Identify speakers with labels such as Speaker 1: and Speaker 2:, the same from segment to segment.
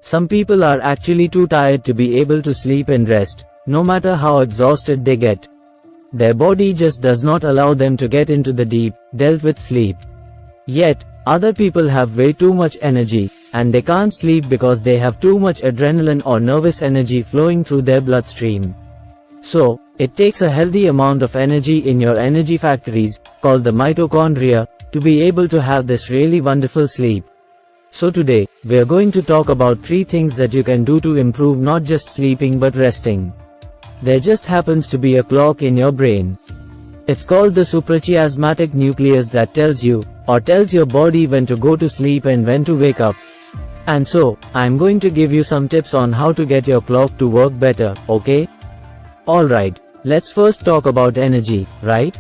Speaker 1: Some people are actually too tired to be able to sleep and rest, no matter how exhausted they get. Their body just does not allow them to get into the deep, delve with sleep. Yet, other people have way too much energy, and they can't sleep because they have too much adrenaline or nervous energy flowing through their bloodstream. So, it takes a healthy amount of energy in your energy factories, called the mitochondria, to be able to have this really wonderful sleep. So today, we are going to talk about 3 things that you can do to improve not just sleeping but resting. There just happens to be a clock in your brain. It's called the suprachiasmatic nucleus that tells your body when to go to sleep and when to wake up. And so, I'm going to give you some tips on how to get your clock to work better, okay? Alright, let's first talk about energy, right?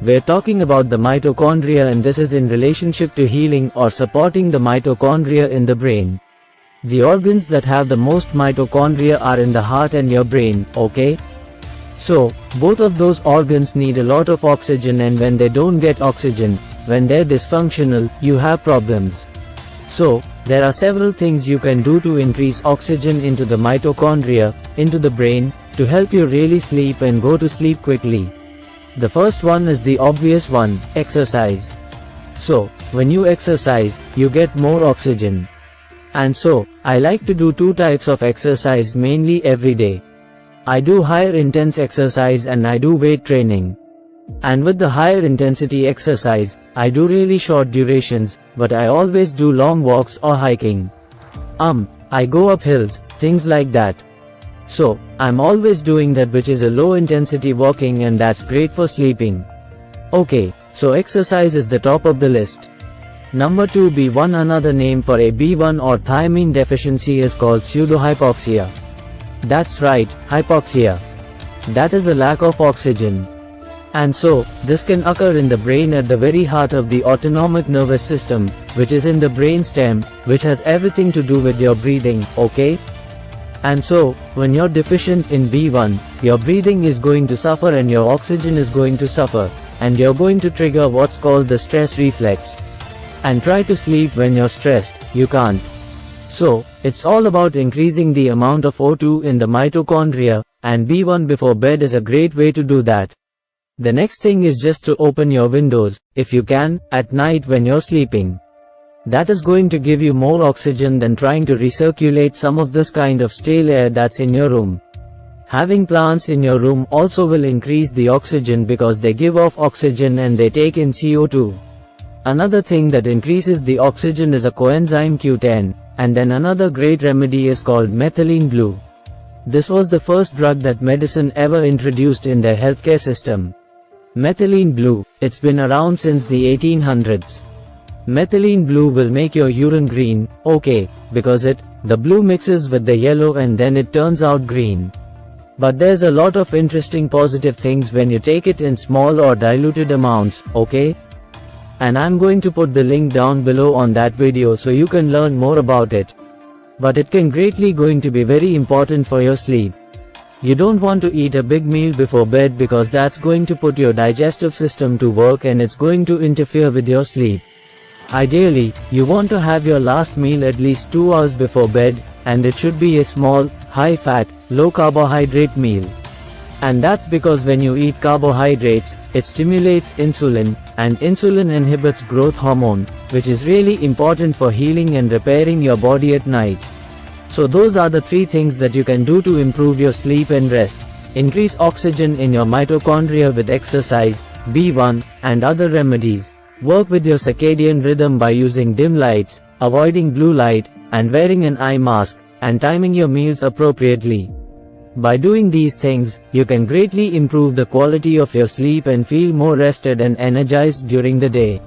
Speaker 1: We're talking about the mitochondria, and this is in relationship to healing or supporting the mitochondria in the brain. The organs that have the most mitochondria are in the heart and your brain, okay? So, both of those organs need a lot of oxygen, and when they don't get oxygen, when they're dysfunctional, you have problems. So, there are several things you can do to increase oxygen into the mitochondria, into the brain, to help you really sleep and go to sleep quickly. The first one is the obvious one: exercise. So, when you exercise, you get more oxygen. And so, I like to do 2 types of exercise mainly every day. I do higher intense exercise and I do weight training. And with the higher intensity exercise, I do really short durations, but I always do long walks or hiking. I go up hills, things like that. So, I'm always doing that, which is a low intensity walking, and that's great for sleeping. Okay, so exercise is the top of the list. Number 2, B1. Another name for a B1 or thiamine deficiency is called pseudohypoxia. That's right, hypoxia. That is a lack of oxygen. And so, this can occur in the brain at the very heart of the autonomic nervous system, which is in the brainstem, which has everything to do with your breathing, okay? And so, when you're deficient in B1, your breathing is going to suffer and your oxygen is going to suffer, and you're going to trigger what's called the stress reflex. And try to sleep when you're stressed, you can't. So, it's all about increasing the amount of O2 in the mitochondria, and B1 before bed is a great way to do that. The next thing is just to open your windows, if you can, at night when you're sleeping. That is going to give you more oxygen than trying to recirculate some of this kind of stale air that's in your room. Having plants in your room also will increase the oxygen because they give off oxygen and they take in CO2. Another thing that increases the oxygen is a coenzyme Q10, and then another great remedy is called methylene blue. This was the first drug that medicine ever introduced in their healthcare system. Methylene blue, it's been around since the 1800s. Methylene blue will make your urine green, okay, because the blue mixes with the yellow and then it turns out green. But there's a lot of interesting positive things when you take it in small or diluted amounts, okay? And I'm going to put the link down below on that video so you can learn more about it. But it can greatly going to be very important for your sleep. You don't want to eat a big meal before bed because that's going to put your digestive system to work and it's going to interfere with your sleep. Ideally, you want to have your last meal at least 2 hours before bed, and it should be a small, high-fat, low-carbohydrate meal. And that's because when you eat carbohydrates, it stimulates insulin, and insulin inhibits growth hormone, which is really important for healing and repairing your body at night. So those are the 3 things that you can do to improve your sleep and rest. Increase oxygen in your mitochondria with exercise, B1, and other remedies. Work with your circadian rhythm by using dim lights, avoiding blue light, and wearing an eye mask, and timing your meals appropriately. By doing these things, you can greatly improve the quality of your sleep and feel more rested and energized during the day.